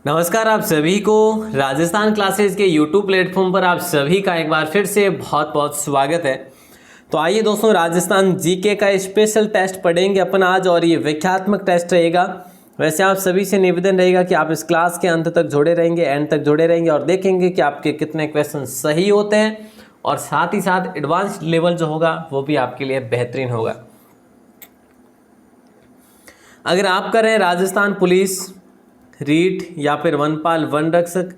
नमस्कार आप सभी को राजस्थान क्लासेस के यूट्यूब प्लेटफॉर्म पर आप सभी का एक बार फिर से बहुत बहुत स्वागत है। तो आइए दोस्तों, राजस्थान जीके का स्पेशल टेस्ट पढ़ेंगे अपन आज, और ये व्याख्यात्मक टेस्ट रहेगा। वैसे आप सभी से निवेदन रहेगा कि आप इस क्लास के अंत तक जुड़े रहेंगे, एंड तक जुड़े रहेंगे, और देखेंगे कि आपके कितने क्वेश्चन सही होते हैं, और साथ ही साथ एडवांस लेवल जो होगा वो भी आपके लिए बेहतरीन होगा। अगर आप कर रहे हैं राजस्थान पुलिस, रीट या फिर वनपाल वन रक्षक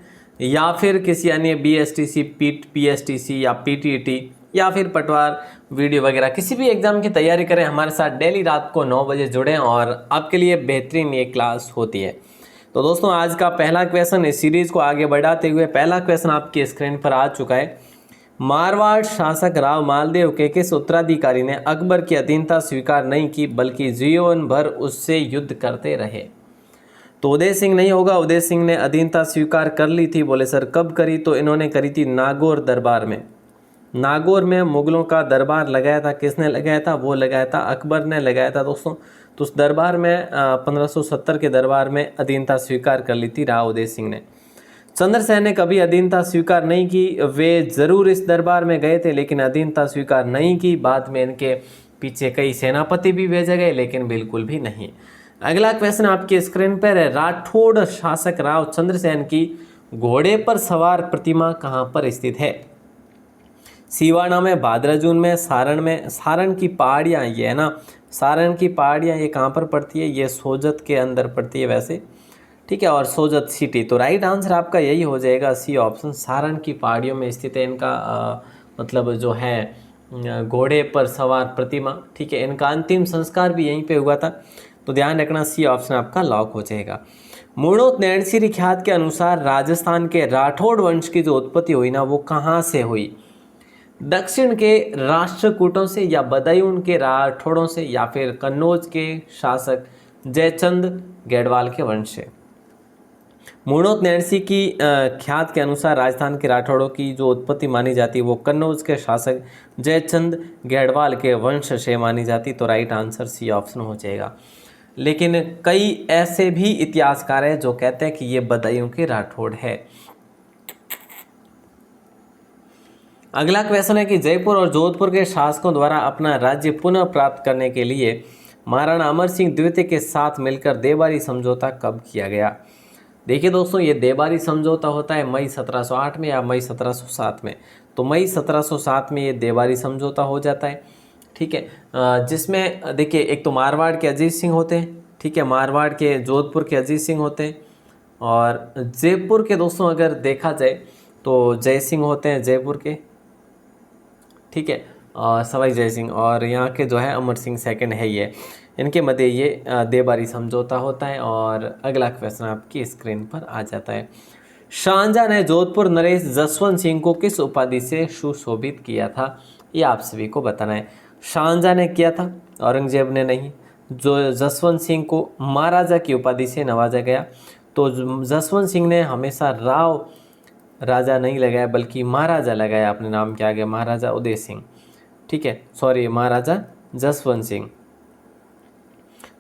या फिर किसी अन्य बीएसटीसी, पीएसटीसी या पीटीटी या फिर पटवार वीडियो वगैरह किसी भी एग्जाम की तैयारी करें, हमारे साथ डेली रात को 9 बजे जुड़ें और आपके लिए बेहतरीन ये क्लास होती है। तो दोस्तों, आज का पहला क्वेश्चन, इस सीरीज को आगे बढ़ाते हुए पहला क्वेश्चन आपकी स्क्रीन पर आ चुका है। मारवाड़ शासक राव मालदेव के किस उत्तराधिकारी ने अकबर की अधीनता स्वीकार नहीं की बल्कि जीवन भर उससे युद्ध करते रहे? तो उदय सिंह नहीं होगा। उदय सिंह ने अधीनता स्वीकार कर ली थी। बोले सर कब करी? तो इन्होंने करी थी नागौर दरबार में। नागौर में मुगलों का दरबार लगाया था। किसने लगाया था? वो लगाया था अकबर ने लगाया था दोस्तों। तो उस दरबार में 1570 के दरबार में अधीनता स्वीकार कर ली थी राव उदय सिंह ने। चंद्रसेन ने कभी अधीनता स्वीकार नहीं की। वे जरूर इस दरबार में गए थे लेकिन अधीनता स्वीकार नहीं की। बाद में इनके पीछे कई सेनापति भी भेजे गए लेकिन बिल्कुल भी नहीं। अगला क्वेश्चन आपकी स्क्रीन पर है। राठौड़ शासक राव चंद्रसेन की घोड़े पर सवार प्रतिमा कहाँ पर स्थित है? सिवाना में, भाद्रजून में, सारण में। सारण की पहाड़ियाँ ये है ना, सारण की पहाड़ियाँ ये कहाँ पर पड़ती है? ये सोजत के अंदर पड़ती है वैसे, ठीक है, और सोजत सिटी। तो राइट आंसर आपका यही हो जाएगा, सी ऑप्शन, सारण की पहाड़ियों में स्थित है इनका मतलब जो है घोड़े पर सवार प्रतिमा, ठीक है। इनका अंतिम संस्कार भी यहीं पे हुआ था, तो ध्यान रखना, सी ऑप्शन आपका लॉक हो जाएगा। मूणोत नैणसी ख्यात के अनुसार राजस्थान के राठौड़ वंश की जो उत्पत्ति हुई ना, वो कहाँ से हुई? दक्षिण के राष्ट्रकूटों से, या बदायूं के राठौड़ों से, या फिर कन्नौज के शासक जयचंद गढ़वाल के वंश से? मूणोत नैणसी की ख्यात के अनुसार राजस्थान के राठौड़ों की जो उत्पत्ति मानी जाती है वो कन्नौज के शासक जयचंद गढ़वाल के वंश से मानी जाती। तो राइट आंसर सी ऑप्शन हो जाएगा। लेकिन कई ऐसे भी इतिहासकार हैं जो कहते हैं कि ये बदायूं के राठौड़ है। अगला क्वेश्चन है कि जयपुर और जोधपुर के शासकों द्वारा अपना राज्य पुनः प्राप्त करने के लिए महाराणा अमर सिंह द्वितीय के साथ मिलकर देवारी समझौता कब किया गया? देखिए दोस्तों, ये देवारी समझौता होता है मई 1708 में या मई 1707 में। तो मई 1707 में ये देवारी समझौता हो जाता है, ठीक है। जिसमें देखिए, एक तो मारवाड़ के अजीत सिंह होते हैं, ठीक है, मारवाड़ के जोधपुर के अजीत सिंह होते हैं, और जयपुर के दोस्तों अगर देखा जाए तो जय सिंह होते हैं जयपुर के, ठीक है, सवाई जय सिंह, और यहाँ के जो है अमर सिंह सेकंड है ये। इनके मध्य ये देवारी समझौता होता है। और अगला क्वेश्चन आपकी स्क्रीन पर आ जाता है। शाहजहां ने जोधपुर नरेश जसवंत सिंह को किस उपाधि से सुशोभित किया था? ये आप सभी को बताना है। शाहजहां ने किया था, औरंगजेब ने नहीं। जो जसवंत सिंह को महाराजा की उपाधि से नवाजा गया। तो जसवंत सिंह ने हमेशा राव राजा नहीं लगाया बल्कि महाराजा लगाया अपने नाम के आगे, महाराजा उदय सिंह, ठीक है, सॉरी, महाराजा जसवंत सिंह।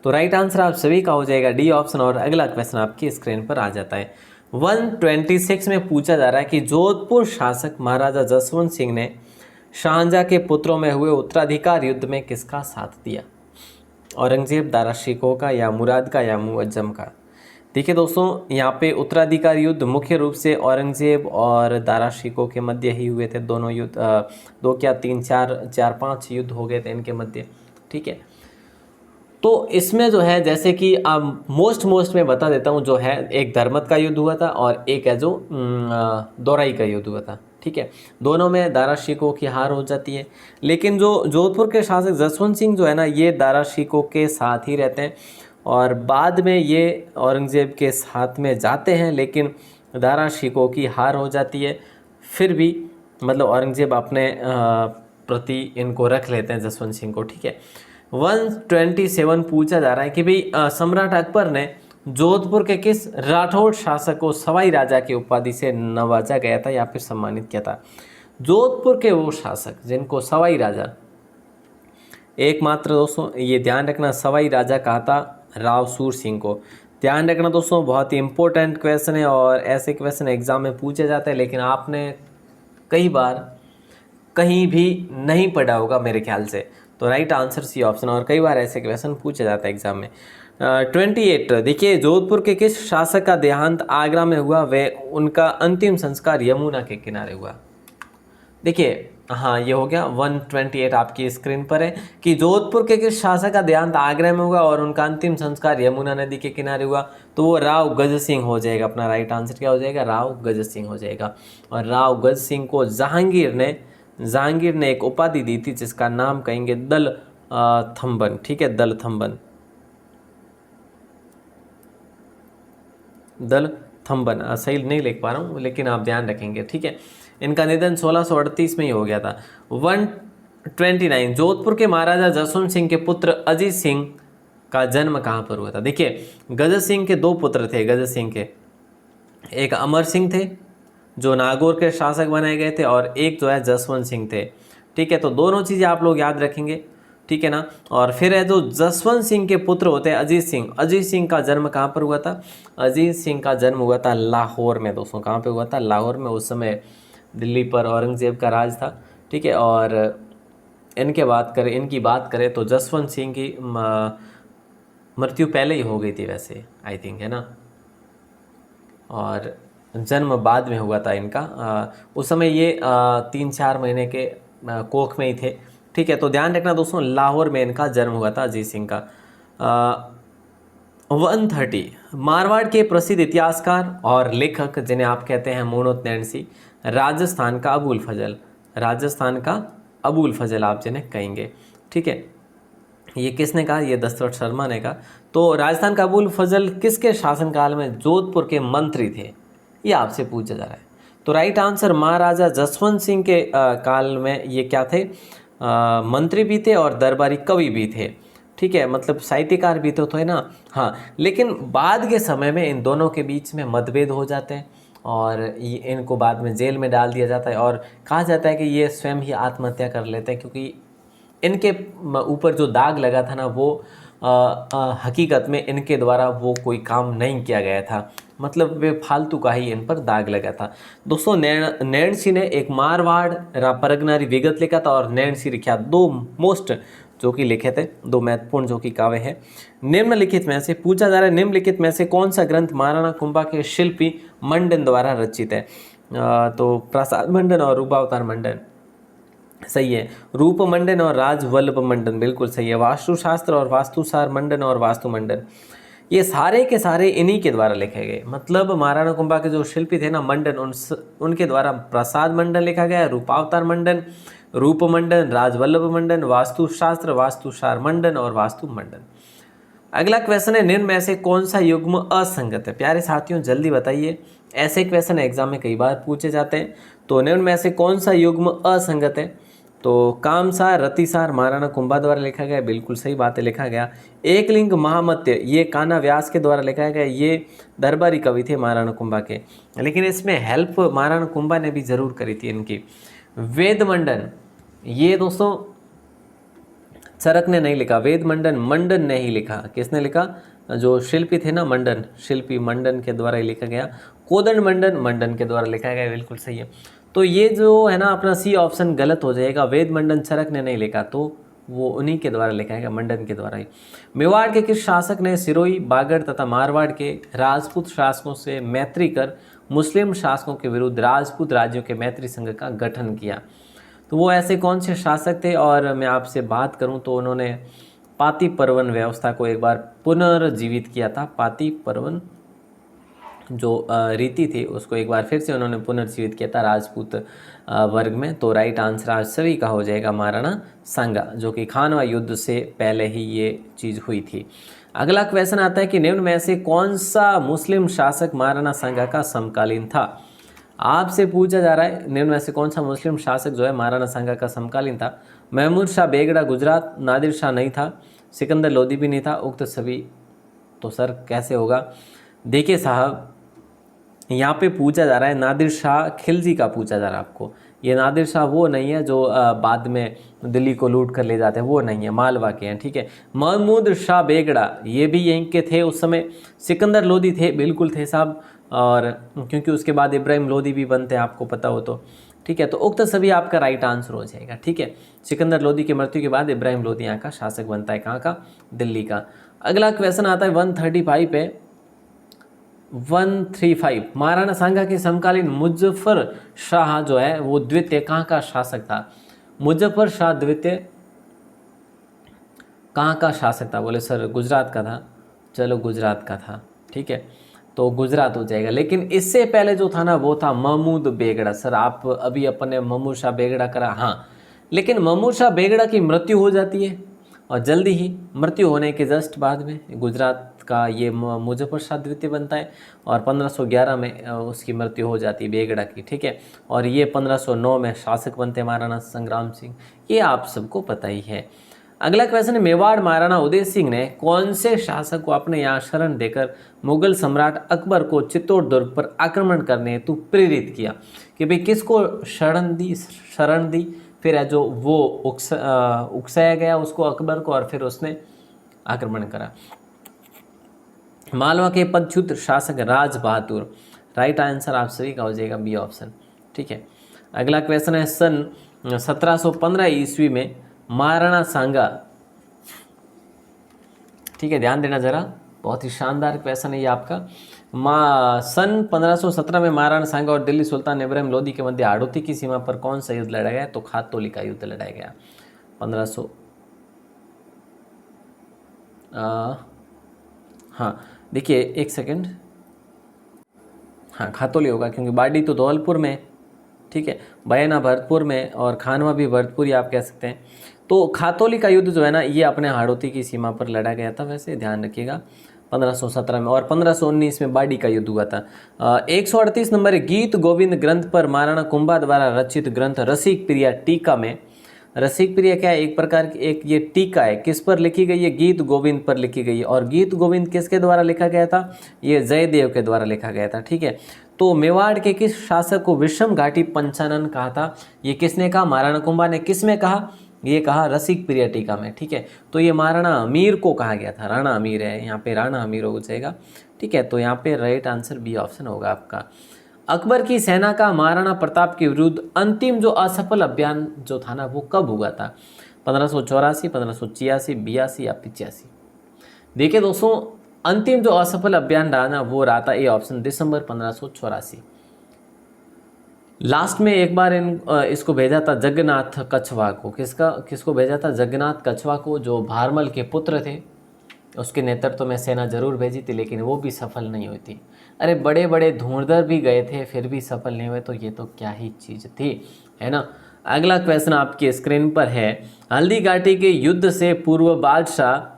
तो राइट आंसर आप सभी का हो जाएगा डी ऑप्शन। और अगला क्वेश्चन आपकी स्क्रीन पर आ जाता है। 126 में पूछा जा रहा है कि जोधपुर शासक महाराजा जसवंत सिंह ने शाहजहां के पुत्रों में हुए उत्तराधिकार युद्ध में किसका साथ दिया? औरंगजेब, दारा शिकोह का, या मुराद का, या मुअज्जम का? देखिए दोस्तों, यहाँ पे उत्तराधिकार युद्ध मुख्य रूप से औरंगजेब और दारा शिकोह के मध्य ही हुए थे। दोनों युद्ध, दो क्या तीन चार पांच युद्ध हो गए थे इनके मध्य, ठीक है। तो इसमें जो है, जैसे कि अब मोस्ट में बता देता हूँ, जो है एक धर्मत का युद्ध हुआ था और एक है जो दोराई का युद्ध हुआ था, ठीक है। दोनों में दारा शिकोह की हार हो जाती है। लेकिन जो जोधपुर के शासक जसवंत सिंह जो है ना, ये दारा शिकोह के साथ ही रहते हैं, और बाद में ये औरंगजेब के साथ में जाते हैं, लेकिन दारा शिकोह की हार हो जाती है। फिर भी मतलब औरंगजेब अपने प्रति इनको रख लेते हैं, जसवंत सिंह को, ठीक है। 127 पूछा जा रहा है कि भाई सम्राट अकबर ने जोधपुर के किस राठौड़ शासक को सवाई राजा की उपाधि से नवाजा गया था या फिर सम्मानित किया था? जोधपुर के वो शासक जिनको सवाई राजा, एकमात्र दोस्तों ये ध्यान रखना, सवाई राजा कहा था राव सूर सिंह को। ध्यान रखना दोस्तों, बहुत ही इंपॉर्टेंट क्वेश्चन है और ऐसे क्वेश्चन एग्जाम में पूछे जाते हैं, लेकिन आपने कई बार कहीं भी नहीं पढ़ा होगा मेरे ख्याल से। तो राइट आंसर सी ऑप्शन, और कई बार ऐसे क्वेश्चन पूछे जाते हैं एग्जाम में। 28 देखिए, जोधपुर के किस शासक का देहांत आगरा में हुआ, वे उनका अंतिम संस्कार यमुना के किनारे हुआ। देखिए हाँ, ये हो गया 128 आपकी स्क्रीन पर है कि जोधपुर के किस शासक का देहांत आगरा में हुआ और उनका अंतिम संस्कार यमुना नदी के किनारे हुआ। तो वो राव गज सिंह हो जाएगा। अपना राइट आंसर क्या हो जाएगा, राव गज सिंह हो जाएगा। और राव गज सिंह को जहांगीर ने एक उपाधि दी थी जिसका नाम कहेंगे दल थम्बन। ठीक है, दल थम्बन, दल थम्बन। सही नहीं लिख पा रहा हूँ लेकिन आप ध्यान रखेंगे। ठीक है, इनका निधन 1638 में ही हो गया था। 129 जोधपुर के महाराजा जसवंत सिंह के पुत्र अजीत सिंह का जन्म कहाँ पर हुआ था। देखिए, गज सिंह के दो पुत्र थे। गज सिंह के एक अमर सिंह थे जो नागौर के शासक बनाए गए थे, और एक जो है जसवंत सिंह थे। ठीक है, तो दोनों चीज़ें आप लोग याद रखेंगे। ठीक है ना। और फिर है जो जसवंत सिंह के पुत्र होते हैं अजीत सिंह। अजीत सिंह का जन्म कहाँ पर हुआ था। अजीत सिंह का जन्म हुआ था लाहौर में दोस्तों। कहाँ पे हुआ था, लाहौर में। उस समय दिल्ली पर औरंगजेब का राज था। ठीक है, और इनकी बात करें तो जसवंत सिंह की मृत्यु पहले ही हो गई थी वैसे, आई थिंक, है ना। और जन्म बाद में हुआ था इनका। उस समय ये 3-4 महीने के कोख में ही थे। ठीक है, तो ध्यान रखना दोस्तों, लाहौर में इनका जन्म हुआ था अजीत सिंह का। 130 मारवाड़ के प्रसिद्ध इतिहासकार और लेखक जिन्हें आप कहते हैं मोनोत नैणसी, राजस्थान का अबुल फजल। राजस्थान का अबुल फजल आप जिन्हें कहेंगे। ठीक है, ये किसने कहा, ये दशरथ शर्मा ने कहा। तो राजस्थान का अबुल फजल किसके शासनकाल में जोधपुर के मंत्री थे, ये आपसे पूछा जा रहा है। तो राइट आंसर महाराजा जसवंत सिंह के काल में ये क्या थे, मंत्री भी थे और दरबारी कवि भी थे। ठीक है, मतलब साहित्यकार भी तो है ना। हाँ, लेकिन बाद के समय में इन दोनों के बीच में मतभेद हो जाते हैं और इनको बाद में जेल में डाल दिया जाता है, और कहा जाता है कि ये स्वयं ही आत्महत्या कर लेते हैं, क्योंकि इनके ऊपर जो दाग लगा था ना, वो हकीकत में इनके द्वारा वो कोई काम नहीं किया गया था, मतलब वे फालतू का ही इन पर दाग लगा था। दोस्तों, नैणसी ने एक मारवाड़ परगनारी विगत लिखा था और नैणसी लिखा, दो मोस्ट जो कि लिखे थे, दो महत्वपूर्ण जो कि काव्य है। निम्नलिखित में से पूछा जा रहा है, निम्नलिखित में से कौन सा ग्रंथ महाराणा कुंभा के शिल्पी मंडन द्वारा रचित है। तो प्रसाद मंडन और रूपावतार मंडन सही है। रूप मंडन और राजवल्लभ मंडन बिल्कुल सही है। वास्तुशास्त्र और वास्तुसार मंडन और वास्तु मंडन, ये सारे के सारे इन्हीं के द्वारा लिखे गए। मतलब महाराणा कुंभा के जो शिल्पी थे ना मंडन, उनके द्वारा प्रसाद मंडन लिखा गया, रूपावतार मंडन, रूप मंडन, राजवल्लभ मंडन, वास्तुशास्त्र, वास्तुसार मंडन और वास्तु मंडन। अगला क्वेश्चन है, निम्न में से कौन सा युग्म असंगत है। प्यारे साथियों जल्दी बताइए, ऐसे क्वेश्चन एग्जाम में कई बार पूछे जाते हैं। तो निम्न में से कौन सा युग्म असंगत है। तो कामसार रतिसार महाराणा कुंभा द्वारा लिखा गया, बिल्कुल सही बात है, लिखा गया। एकलिंग महामत्य, ये कान्हा व्यास के द्वारा लिखा गया, ये दरबारी कवि थे महाराणा कुंभा के, लेकिन इसमें हेल्प महाराणा कुंभा ने भी जरूर करी थी इनकी। वेद मंडन, ये दोस्तों चरक ने नहीं लिखा, वेद मंडन ने ही लिखा। किसने लिखा, जो शिल्पी थे ना मंडन, शिल्पी मंडन के द्वारा ही लिखा गया। कोदंड मंडन के द्वारा लिखा गया, बिल्कुल सही है। तो ये जो है ना अपना सी ऑप्शन गलत हो जाएगा, वेद मंडन चरक ने नहीं लिखा, तो वो उन्हीं के द्वारा लिखा है, मंडन के द्वारा ही। मेवाड़ के किस शासक ने सिरोही, बागड़ तथा मारवाड़ के राजपूत शासकों से मैत्री कर मुस्लिम शासकों के विरुद्ध राजपूत राज्यों के मैत्री संघ का गठन किया। तो वो ऐसे कौन से शासक थे, और मैं आपसे बात करूं तो उन्होंने पाती पर्वन व्यवस्था को एक बार पुनर्जीवित किया था। पाती पर्वन जो रीति थी उसको एक बार फिर से उन्होंने पुनर्जीवित किया था राजपूत वर्ग में। तो राइट आंसर आज सभी का हो जाएगा महाराणा सांगा, जो कि खानवा युद्ध से पहले ही ये चीज़ हुई थी। अगला क्वेश्चन आता है कि निम्न में से कौन सा मुस्लिम शासक महाराणा सांगा का समकालीन था। आपसे पूछा जा रहा है निम्न में से कौन सा मुस्लिम शासक जो है महाराणा सांगा का समकालीन था। महमूद शाह बेगड़ा गुजरात, नादिर शाह नहीं था, सिकंदर लोदी भी नहीं था, उक्त सभी। तो सर कैसे होगा, देखिए साहब यहाँ पे पूछा जा रहा है नादिर शाह खिलजी का पूछा जा रहा है आपको, ये नादिर शाह वो नहीं है जो बाद में दिल्ली को लूट कर ले जाते हैं, वो नहीं है, मालवा के हैं, ठीक है। महमूद शाह बेगड़ा ये भी यहीं के थे उस समय। सिकंदर लोदी थे, बिल्कुल थे साहब, और क्योंकि उसके बाद इब्राहिम लोदी भी बनते हैं, आपको पता हो तो, ठीक है। तो उक्त सभी आपका राइट आंसर हो जाएगा, ठीक है। सिकंदर लोदी की मृत्यु के बाद इब्राहिम लोदी यहाँ का शासक बनता है, कहाँ का, दिल्ली का। अगला क्वेश्चन आता है 135 पे, 135 महाराणा सांगा के समकालीन मुजफ्फर शाह जो है वो द्वितीय कहाँ का शासक था। मुजफ्फर शाह द्वितीय कहाँ का शासक था, बोले सर गुजरात का था, चलो गुजरात का था, ठीक है, तो गुजरात हो जाएगा। लेकिन इससे पहले जो था ना वो था महमूद बेगड़ा। सर आप अभी अपने महमूद शाह बेगड़ा करा, हाँ, लेकिन महमूद शाह बेगड़ा की मृत्यु हो जाती है और जल्दी ही मृत्यु होने के जस्ट बाद में गुजरात का ये मुजफ्फर शाह द्वितीय बनता है और 1511 में उसकी मृत्यु हो जाती है बेगड़ा की, ठीक है। और ये 1509 में शासक बनते हैं महाराणा संग्राम सिंह, ये आप सबको पता ही है। अगला क्वेश्चन है, मेवाड़ महाराणा उदय सिंह ने कौन से शासक को अपने यहाँ शरण देकर मुगल सम्राट अकबर को चित्तौड़ दुर्ग पर आक्रमण करने हेतु प्रेरित किया। कि भाई किसको शरण दी, फिर है जो वो उकसाया गया उसको अकबर को, और फिर उसने आक्रमण करा। मालवा के पदच्युत शासक राज बहादुर, राइट आंसर आप सभी का हो जाएगा बी ऑप्शन, ठीक है। अगला क्वेश्चन है, सन 1715 ईस्वी में महाराणा सांगा, ठीक है, ध्यान देना जरा, बहुत ही शानदार क्वेश्चन है ये आपका। सन 1517 में महाराणा सांगा और दिल्ली सुल्तान इब्राहिम लोदी के मध्य हाड़ौती की सीमा पर कौन सा युद्ध लड़ा गया, तो खातौली का युद्ध लड़ाया गया 1500, हाँ देखिए एक सेकंड, हाँ खातौली होगा क्योंकि बाडी तो धौलपुर में, ठीक है, बयाना भरतपुर में और खानवा भी भरतपुर ही आप कह सकते हैं। तो खातौली का युद्ध जो है ना ये अपने हाड़ौती की सीमा पर लड़ा गया था, वैसे ध्यान रखिएगा 1517 में, और 1519 में बाडी का युद्ध हुआ था। 138 नंबर गीत गोविंद ग्रंथ पर महाराणा कुंभा द्वारा रचित ग्रंथ रसिक प्रिया टीका में, रसिक प्रिया क्या है, एक प्रकार की एक ये टीका है, किस पर लिखी गई है, गीत गोविंद पर लिखी गई है। और गीत गोविंद किसके द्वारा लिखा गया था, ये जयदेव के द्वारा लिखा गया था, ठीक है। तो मेवाड़ के किस शासक को विषम घाटी पंचानन कहा था, ये किसने कहा, महाराणा कुंभा ने। किस में कहा, ये कहा रसिक प्रिया टीका में, ठीक है। तो ये महाराणा अमीर को कहा गया था, राणा अमीर है यहाँ पे, राणा अमीर हो जाएगा, ठीक है। तो यहाँ पे राइट आंसर बी ऑप्शन होगा आपका। अकबर की सेना का महाराणा प्रताप के विरुद्ध अंतिम जो असफल अभियान जो था ना वो कब हुआ था, 1584, 1586, 82 या 85। देखिए दोस्तों, अंतिम जो असफल अभियान रहा ना वो रहा था ए ऑप्शन, दिसंबर 1584। लास्ट में एक बार इसको भेजा था जगन्नाथ कछवा को, किसको भेजा था, जगन्नाथ कछवा को, जो भारमल के पुत्र थे, उसके नेतृत्व में सेना जरूर भेजी थी, लेकिन वो भी सफल नहीं हुई थी। अरे बड़े बड़े धुरंधर भी गए थे फिर भी सफल नहीं हुए, तो ये तो क्या ही चीज़ थी, है ना। अगला क्वेश्चन आपकी स्क्रीन पर है, हल्दी घाटी के युद्ध से पूर्व बादशाह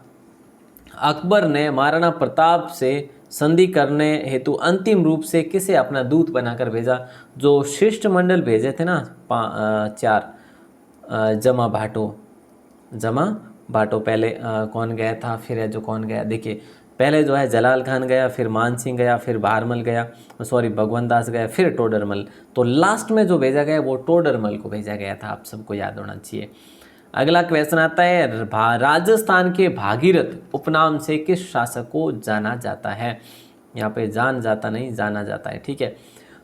अकबर ने महाराणा प्रताप से संधि करने हेतु अंतिम रूप से किसे अपना दूत बनाकर भेजा। जो शिष्टमंडल भेजे थे ना 4, जमा भाटो पहले कौन गया था, फिर है जो कौन गया, देखिए पहले जो है जलाल खान गया, फिर मान सिंह गया, फिर भारमल गया, सॉरी भगवंत दास गया, फिर टोडरमल। तो लास्ट में जो भेजा गया वो टोडरमल को भेजा गया था, आप सबको याद होना चाहिए। अगला क्वेश्चन आता है, राजस्थान के भागीरथ उपनाम से किस शासक को जाना जाता है। यहाँ पे जान जाता नहीं, जाना जाता है, ठीक है।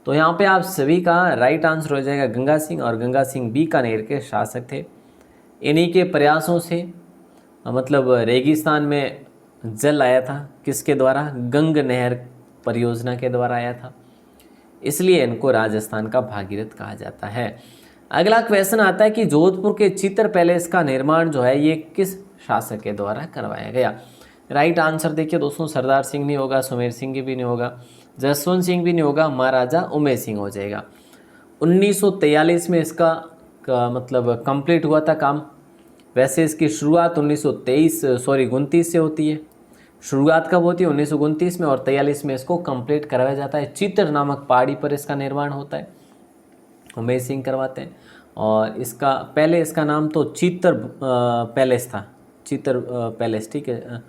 तो यहाँ पे आप सभी का राइट आंसर हो जाएगा गंगा सिंह, और गंगा सिंह बीकानेर के शासक थे। इन्हीं के प्रयासों से मतलब रेगिस्तान में जल आया था, किसके द्वारा, गंग नहर परियोजना के द्वारा आया था, इसलिए इनको राजस्थान का भागीरथ कहा जाता है। अगला क्वेश्चन आता है कि जोधपुर के चित्र पैलेस का निर्माण जो है ये किस शासक के द्वारा करवाया गया। राइट आंसर देखिए दोस्तों, सरदार सिंह नहीं होगा, सुमेर सिंह भी नहीं होगा, जसवंत सिंह भी नहीं होगा, महाराजा उमेर सिंह हो जाएगा। 1943 में इसका मतलब कंप्लीट हुआ था काम। वैसे इसकी शुरुआत 1929 से होती है। शुरुआत कब होती है, 1929 में, और 43 में इसको कंप्लीट करवाया जाता है। चित्र नामक पहाड़ी पर इसका निर्माण होता है, उमेर सिंह करवाते हैं। और इसका पहले इसका नाम तो चित्र पैलेस था, चित्र पैलेस, ठीक है,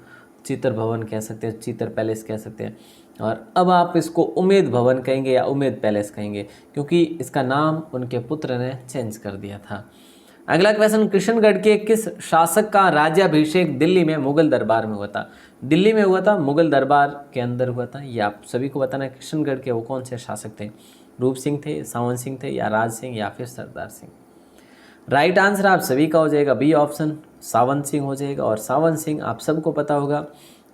चित्र भवन कह सकते हैं, चित्र पैलेस कह सकते हैं। और अब आप इसको उम्मेद भवन कहेंगे या उम्मेद पैलेस कहेंगे, क्योंकि इसका नाम उनके पुत्र ने चेंज कर दिया था। अगला क्वेश्चन, कृष्णगढ़ के किस शासक का राज्याभिषेक दिल्ली में मुगल दरबार में हुआ था? दिल्ली में हुआ था, मुगल दरबार के अंदर हुआ था। ये आप सभी को बताना है कृष्णगढ़ के वो कौन से शासक थे, रूप सिंह थे, सावन सिंह थे, या राज सिंह, या फिर सरदार सिंह। राइट आंसर आप सभी का हो जाएगा बी ऑप्शन, सावन सिंह हो जाएगा। और सावन सिंह आप सबको पता होगा,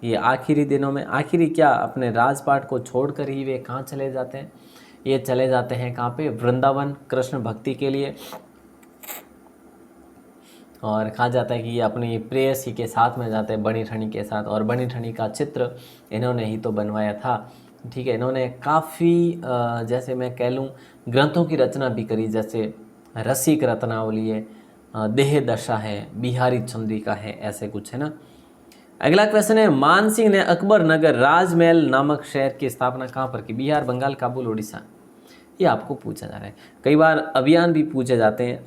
ये आखिरी दिनों में, आखिरी क्या, अपने राजपाट को छोड़कर ही वे कहाँ चले जाते हैं? ये चले जाते हैं कहाँ पे? वृंदावन, कृष्ण भक्ति के लिए। और कहा जाता है कि ये अपनी प्रेयसी के साथ में जाते हैं, बनी ठनी के साथ। और बनी ठनी का चित्र इन्होंने ही तो बनवाया था, ठीक है। इन्होंने काफ़ी जैसे मैं कह लूँ ग्रंथों की रचना भी करी, जैसे रसिक रत्नावली है, देह दशा है, बिहारी चंद्रिका है, ऐसे कुछ है ना। अगला क्वेश्चन है, मान सिंह ने अकबर नगर राजमहल नामक शहर की स्थापना कहाँ पर की? बिहार, बंगाल, काबुल, उड़ीसा। ये आपको पूछा जा रहा है। कई बार अभियान भी पूछे जाते हैं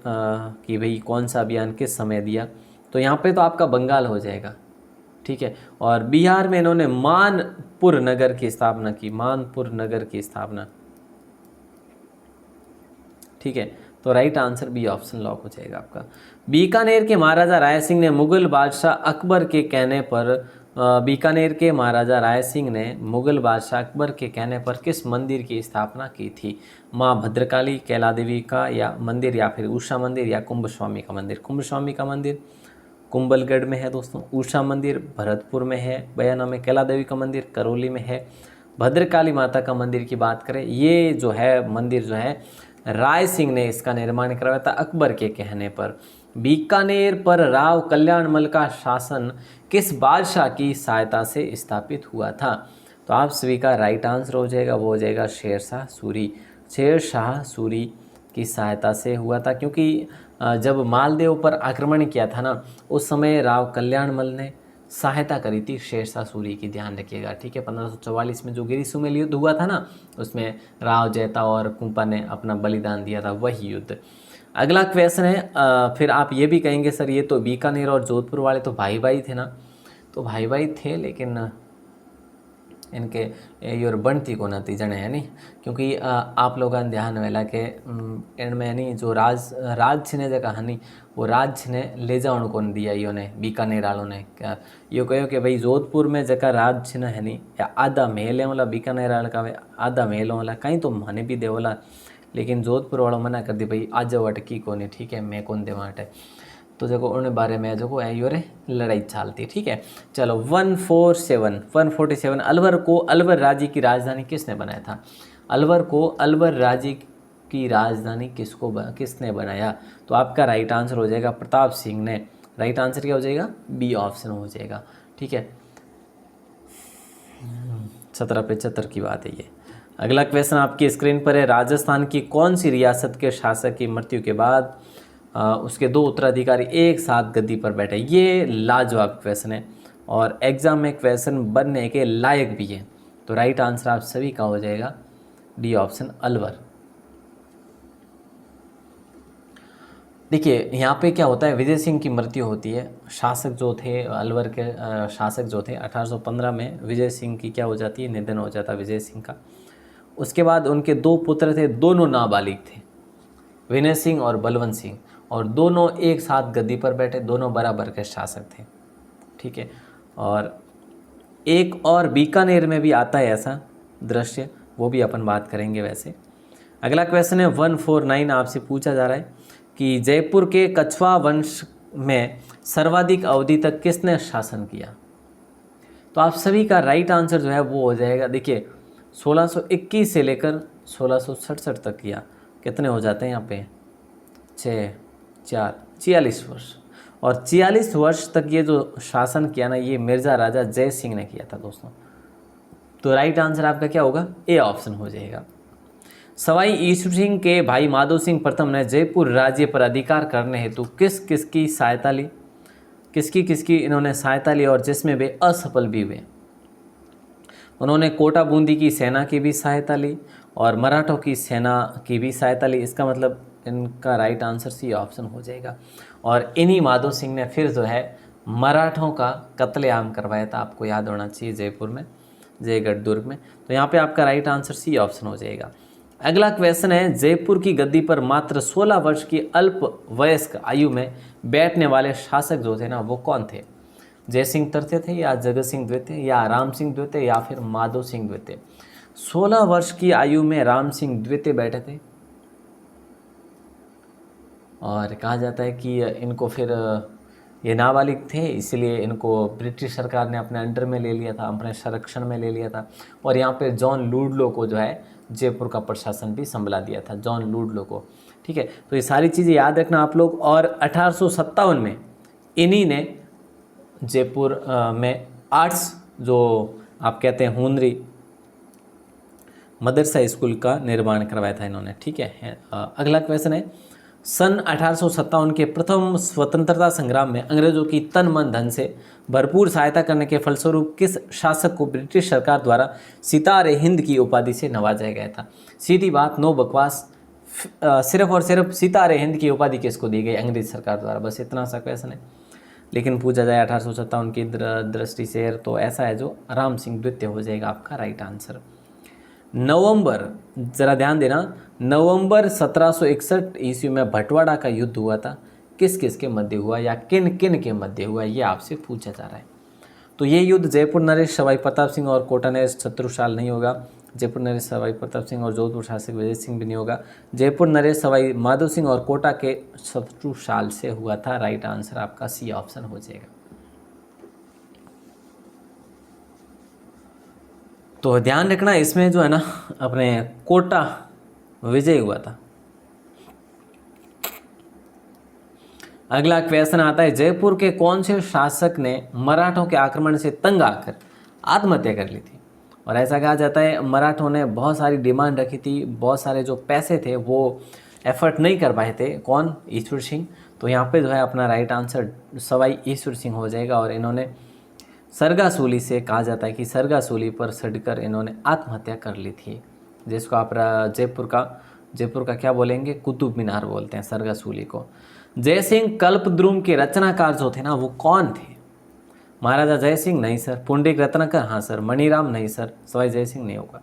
कि भाई कौन सा अभियान किस समय दिया, तो यहाँ पे तो आपका बंगाल हो जाएगा, ठीक है। और बिहार में इन्होंने मानपुर नगर की स्थापना की, मानपुर नगर की स्थापना, ठीक है। तो right answer B option lock हो जाएगा आपका। बीकानेर के महाराजा राय सिंह ने मुगल बादशाह अकबर के कहने पर बीकानेर के महाराजा राय सिंह ने मुगल बादशाह अकबर के कहने पर किस मंदिर की स्थापना की थी? माँ भद्रकाली, कैला देवी का या मंदिर, या फिर उषा मंदिर, या कुंभ स्वामी का मंदिर? कुंभ स्वामी का मंदिर कुंभलगढ़ में है दोस्तों, उषा मंदिर भरतपुर में है, बयाना में, कैला देवी का मंदिर करौली में है। भद्रकाली माता का मंदिर की बात करें, ये जो है मंदिर जो है राय सिंह ने इसका निर्माण करवाया था अकबर के कहने पर। बीकानेर पर राव कल्याणमल का शासन किस बादशाह की सहायता से स्थापित हुआ था? तो आप सभी का राइट आंसर हो जाएगा, वो हो जाएगा शेरशाह सूरी। शेरशाह सूरी की सहायता से हुआ था, क्योंकि जब मालदेव पर आक्रमण किया था ना, उस समय राव कल्याणमल ने सहायता करी थी शेरशाह सूरी की, ध्यान रखिएगा, ठीक है। 1544 में जो गिरिसुमेल युद्ध हुआ था ना, उसमें राव जैता और कुंपा ने अपना बलिदान दिया था, वही युद्ध। अगला क्वेश्चन है, फिर आप ये भी कहेंगे सर ये तो बीकानेर और जोधपुर वाले तो भाई भाई थे ना, तो भाई भाई थे, लेकिन इनके योर बनती को नती जने है नहीं, क्योंकि आप लोगों ने ध्यान वेला के इनमें नहीं जो राज ने जगह हनी, वो राज ने ले जाने को दिया, यो ने बीकानेर वालों ने यो कहो कि भाई जोधपुर में जगह राज छिन है नहीं, या आधा महल है वाला बीकानेर वाला का आधा महल वाला कहीं तो मने भी दे वाला, लेकिन जोधपुर वालों मना कर दी भाई आज अटकी को नहीं, ठीक है, मैं कौन दे वाटे। तो जो उन बारे में जो है यो रे लड़ाई चालती, ठीक है। चलो 147 अलवर को अलवर राज्य की राजधानी किसने बनाया था? अलवर को अलवर राज्य की राजधानी किसने बनाया? तो आपका राइट आंसर हो जाएगा प्रताप सिंह ने। राइट आंसर क्या हो जाएगा? बी ऑप्शन हो जाएगा, ठीक है। 1775 की बात है ये। अगला क्वेश्चन आपकी स्क्रीन पर है, राजस्थान की कौन सी रियासत के शासक की मृत्यु के बाद उसके दो उत्तराधिकारी एक साथ गद्दी पर बैठे? ये लाजवाब क्वेश्चन है और एग्जाम में क्वेश्चन बनने के लायक भी है। तो राइट आंसर आप सभी का हो जाएगा डी ऑप्शन अलवर। देखिए यहाँ पे क्या होता है, विजय सिंह की मृत्यु होती है। शासक जो थे अलवर के शासक जो थे 1815 में विजय सिंह की क्या हो जाती है, निधन हो जाता है विजय सिंह का। उसके बाद उनके दो पुत्र थे, दोनों नाबालिग थे, विनय सिंह और बलवंत सिंह, और दोनों एक साथ गद्दी पर बैठे, दोनों बराबर के शासक थे, ठीक है। और एक और बीकानेर में भी आता है ऐसा दृश्य, वो भी अपन बात करेंगे वैसे। अगला क्वेश्चन है 149 आपसे पूछा जा रहा है कि जयपुर के कछवा वंश में सर्वाधिक अवधि तक किसने शासन किया? तो आप सभी का राइट आंसर जो है वो हो जाएगा, देखिए 1621 से लेकर 1667 तक किया। कितने हो जाते हैं यहाँ पे, 6 4 46 वर्ष। और 46 वर्ष तक ये जो शासन किया ना, ये मिर्ज़ा राजा जय सिंह ने किया था दोस्तों। तो राइट आंसर आपका क्या होगा, ए ऑप्शन हो जाएगा। सवाई ईश्वर सिंह के भाई माधो सिंह प्रथम ने जयपुर राज्य पर अधिकार करने हेतु किस किसकी सहायता ली? किसकी इन्होंने सहायता ली और जिसमें वे असफल भी हुए। उन्होंने कोटा बूंदी की सेना की भी सहायता ली और मराठों की सेना की भी सहायता ली। इसका मतलब इनका राइट आंसर सी ऑप्शन हो जाएगा। और इन्हीं माधो सिंह ने फिर जो है मराठों का कत्लेआम करवाया था, आपको याद होना चाहिए जयपुर में। जयगढ़ दुर्ग में। तो यहाँ पे आपका राइट आंसर सी ऑप्शन हो जाएगा। अगला क्वेश्चन है, जयपुर की गद्दी पर मात्र 16 वर्ष की अल्प वयस्क आयु में बैठने वाले शासक जो थे ना वो कौन थे? जयसिंह तृतीय थे या जगत सिंह द्वितीय या राम सिंह द्वितीय या फिर माधव सिंह द्वितीय? 16 वर्ष की आयु में राम सिंह द्वितीय बैठे थे और कहा जाता है कि इनको फिर ये नाबालिग थे, इसलिए इनको ब्रिटिश सरकार ने अपने अंडर में ले लिया था, अपने संरक्षण में ले लिया था। और यहाँ पे जॉन लुडलो को जो है जयपुर का प्रशासन भी संभला दिया था, जॉन लुडलो को। ठीक है, तो ये सारी चीज़ें याद रखना आप लोग। और 1857 में इन्हीं ने जयपुर में आर्ट्स जो आप कहते हैं हुनरी मदरसा स्कूल का निर्माण करवाया था इन्होंने। ठीक है, अगला क्वेश्चन है, सन 1857 के प्रथम स्वतंत्रता संग्राम में अंग्रेजों की तन मन धन से भरपूर सहायता करने के फलस्वरूप किस शासक को ब्रिटिश सरकार द्वारा सितारे हिंद की उपाधि से नवाजा गया था? सीधी बात, नो बकवास, सिर्फ और सिर्फ सितारे हिंद की उपाधि किसको दी गई अंग्रेज सरकार द्वारा? बस इतना सा क्वेश्चन है। लेकिन पूछा जाए 1857 की दृष्टि से तो ऐसा है जो राम सिंह द्वितीय हो जाएगा आपका राइट आंसर। नवंबर, जरा ध्यान देना, नवंबर 1761 ईस्वी में भटवाड़ा का युद्ध हुआ था, किस किस के मध्य हुआ या किन किन के मध्य हुआ, ये आपसे पूछा जा रहा है। तो ये युद्ध जयपुर नरेश सवाई प्रताप सिंह और कोटा नरेश छत्रसाल नहीं होगा, जयपुर नरेश सवाई प्रताप सिंह और जोधपुर शासक विजय सिंह भी नहीं होगा, जयपुर नरेश सवाई माधव सिंह और कोटा के छत्रसाल से हुआ था। राइट आंसर आपका सी ऑप्शन हो जाएगा। तो ध्यान रखना इसमें जो है ना अपने कोटा विजय हुआ था। अगला क्वेश्चन आता है, जयपुर के कौन से शासक ने मराठों के आक्रमण से तंग आकर आत्महत्या कर ली थी? और ऐसा कहा जाता है मराठों ने बहुत सारी डिमांड रखी थी, बहुत सारे जो पैसे थे वो एफर्ट नहीं कर पाए थे। कौन? ईश्वर सिंह। तो यहाँ पे जो है अपना राइट आंसर सवाई ईश्वर सिंह हो जाएगा। और इन्होंने सरगासूली से, कहा जाता है कि सरगासूली पर सड़कर इन्होंने आत्महत्या कर ली थी, जिसको आप जयपुर का क्या बोलेंगे? कुतुब मीनार बोलते हैं सरगासूली को। जयसिंह कल्पद्रुम के रचनाकार जो थे ना वो कौन थे? महाराजा जयसिंह? नहीं सर। पुंडरीक रत्नाकर? हाँ सर। मणिराम? नहीं सर, सवाई जयसिंह नहीं होगा।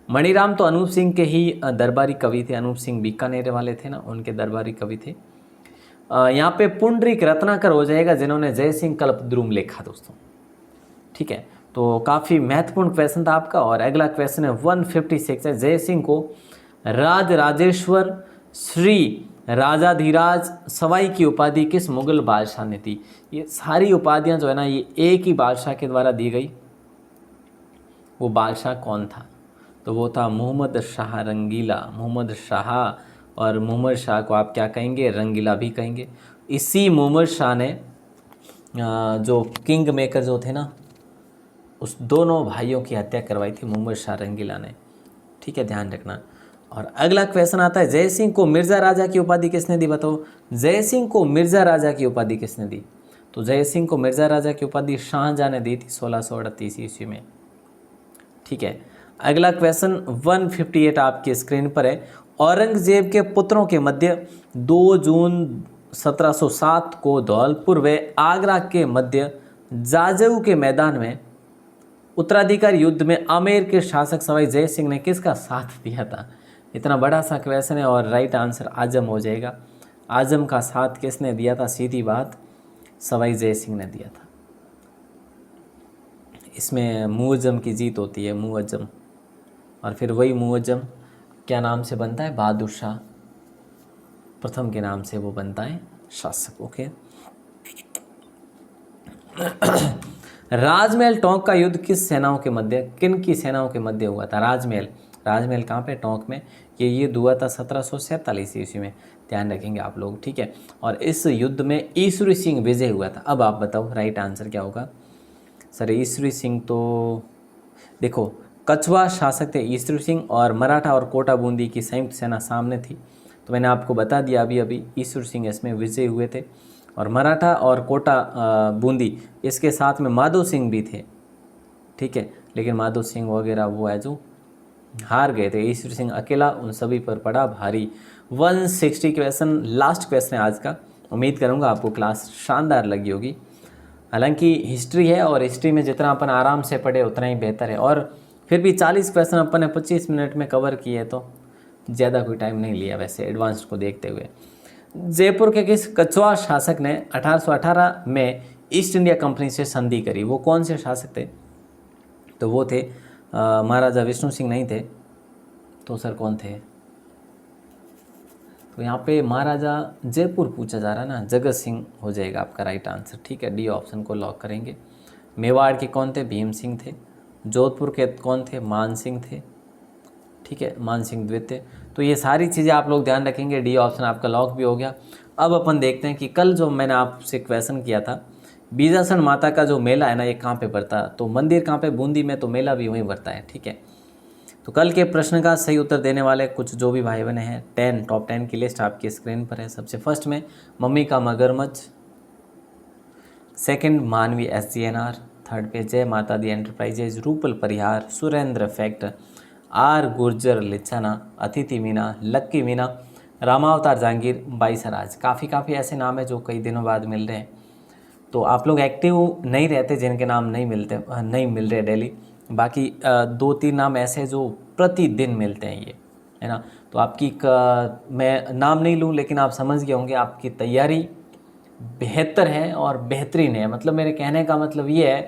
मणिराम तो अनूप सिंह के ही दरबारी कवि थे, अनूप सिंह बीकानेर वाले थे ना, उनके दरबारी कवि थे। यहाँ पे पुंडरीक रत्नाकर हो जाएगा जिन्होंने जयसिंह कल्पद्रुम लिखा दोस्तों। ठीक है, तो काफ़ी महत्वपूर्ण क्वेश्चन था आपका। और अगला क्वेश्चन है 156 है, जयसिंह को राजराजेश्वर श्री राजाधिराज सवाई की उपाधि किस मुगल बादशाह ने दी? ये सारी उपाधियां जो है ना ये एक ही बादशाह के द्वारा दी गई। वो बादशाह कौन था? तो वो था मोहम्मद शाह रंगीला। मोहम्मद शाह, और मोहम्मद शाह को आप क्या कहेंगे? रंगीला भी कहेंगे। इसी मोहम्मद शाह ने जो किंग मेकर जो थे ना उस दोनों भाइयों की हत्या करवाई थी मोहम्मद शाह रंगीला ने। ठीक है, ध्यान रखना। और अगला क्वेश्चन आता है, जयसिंह को मिर्ज़ा राजा की उपाधि किसने दी? बताओ, जयसिंह को मिर्ज़ा राजा की उपाधि किसने दी? तो जयसिंह को मिर्ज़ा राजा की उपाधि शाहजहां ने दी थी 1638 ईस्वी में। ठीक है, अगला क्वेश्चन 158 आपकी स्क्रीन पर है, औरंगजेब के पुत्रों के मध्य 2 जून 1707 को धौलपुर व आगरा के मध्य जाजऊ के मैदान में उत्तराधिकार युद्ध में आमेर के शासक सवाई जय सिंह ने किसका साथ दिया था? इतना बड़ा सा क्वेश्चन है और राइट आंसर आजम हो जाएगा। आजम का साथ किसने दिया था? सीधी बात, सवाई जय सिंह ने दिया था। इसमें मुअज्जम की जीत होती है, मुअज्जम, और फिर वही मुअज्जम क्या नाम से बनता है? बहादुर शाह प्रथम के नाम से वो बनता है शासक। ओके, राजमहल टोंक का युद्ध किस सेनाओं के मध्य, किन की सेनाओं के मध्य हुआ था? राजमहल कहाँ पे? टोंक में। ये युद्ध हुआ था 1747 ईस्वी में, ध्यान रखेंगे आप लोग। ठीक है, और इस युद्ध में ईश्वरी सिंह विजय हुआ था। अब आप बताओ राइट आंसर क्या होगा? सर ईश्वरी सिंह तो देखो कछवा शासक थे ईश्वरी सिंह, और मराठा और कोटा बूंदी की संयुक्त सेना सामने थी। तो मैंने आपको बता दिया अभी ईश्वरी सिंह इसमें विजय हुए थे, और मराठा और कोटा बूंदी इसके साथ में माधो सिंह भी थे। ठीक है, लेकिन माधो सिंह वगैरह वो है जो हार गए थे। ईश्वरी सिंह अकेला उन सभी पर पड़ा भारी। 160 क्वेश्चन, लास्ट क्वेश्चन है आज का। उम्मीद करूंगा आपको क्लास शानदार लगी होगी। हालांकि हिस्ट्री है और हिस्ट्री में जितना अपन आराम से पढ़े उतना ही बेहतर है। और फिर भी 40 क्वेश्चन अपन ने 25 मिनट में कवर किए, तो ज़्यादा कोई टाइम नहीं लिया वैसे एडवांस को देखते हुए। जयपुर के किस कछुआ शासक ने 1818 में ईस्ट इंडिया कंपनी से संधि करी? वो कौन से शासक थे? तो वो थे महाराजा विष्णु सिंह नहीं थे तो सर कौन थे? तो यहाँ पे महाराजा जयपुर पूछा जा रहा है ना, जगत सिंह हो जाएगा आपका राइट आंसर। ठीक है, डी ऑप्शन को लॉक करेंगे। मेवाड़ के कौन थे? भीम सिंह थे। जोधपुर के कौन थे? मान सिंह थे। ठीक है, मान सिंह द्वितीय। तो ये सारी चीज़ें आप लोग ध्यान रखेंगे। डी ऑप्शन आपका लॉक भी हो गया। अब अपन देखते हैं कि कल जो मैंने आपसे क्वेश्चन किया था, बीजासन माता का जो मेला है ना, ये कहाँ पे पड़ता है? तो मंदिर कहाँ पे? बूंदी में। तो मेला भी वहीं पड़ता है। ठीक है, तो कल के प्रश्न का सही उत्तर देने वाले कुछ जो भी भाई बने हैं, 10 टॉप 10 की लिस्ट आपकी स्क्रीन पर है। सबसे फर्स्ट में मम्मी का मगरमच्छ, सेकंड मानवी SGNR, थर्ड पे जय माता दी एंटरप्राइजेज, रूपल परिहार, सुरेंद्र फैक्ट, आर गुर्जर लिच्छाना, अतिथि मीना, लक्की मीना, रामावतार जहांगीर, बाईसराज। काफ़ी ऐसे नाम है जो कई दिनों बाद मिल रहे हैं। तो आप लोग एक्टिव नहीं रहते जिनके नाम नहीं मिल रहे डेली। बाकी 2-3 नाम ऐसे हैं जो प्रतिदिन मिलते हैं, ये है ना। तो आपकी मैं नाम नहीं लूँ लेकिन आप समझ गए होंगे आपकी तैयारी बेहतर है और बेहतरीन है। मतलब मेरे कहने का मतलब ये है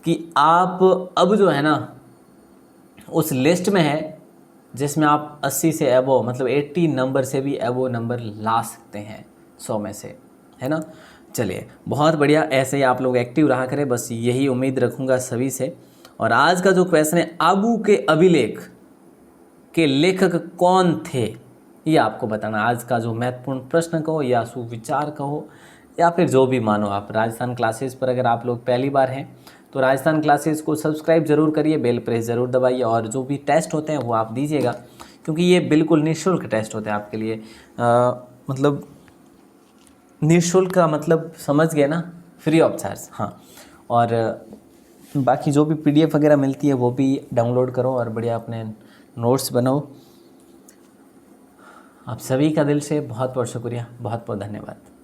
कि आप अब जो है ना उस लिस्ट में है जिसमें आप 80 से एबो, मतलब 80 नंबर से भी एबो नंबर ला सकते हैं 100 में से, है ना। चलिए बहुत बढ़िया, ऐसे ही आप लोग एक्टिव रहा करें, बस यही उम्मीद रखूँगा सभी से। और आज का जो क्वेश्चन है, आबू के अभिलेख के लेखक कौन थे, ये आपको बताना। आज का जो महत्वपूर्ण प्रश्न कहो या सुविचार कहो या फिर जो भी मानो आप। राजस्थान क्लासेस पर अगर आप लोग पहली बार हैं तो राजस्थान क्लासेस को सब्सक्राइब जरूर करिए, बेल प्रेस ज़रूर दबाइए, और जो भी टेस्ट होते हैं वो आप दीजिएगा, क्योंकि ये बिल्कुल निःशुल्क टेस्ट होते हैं आपके लिए। मतलब निःशुल्क का मतलब समझ गए ना, फ्री ऑफ चार्ज। हाँ, और बाकी जो भी PDF वगैरह मिलती है वो भी डाउनलोड करो और बढ़िया अपने नोट्स बनाओ। आप सभी का दिल से बहुत बहुत शुक्रिया, बहुत बहुत धन्यवाद।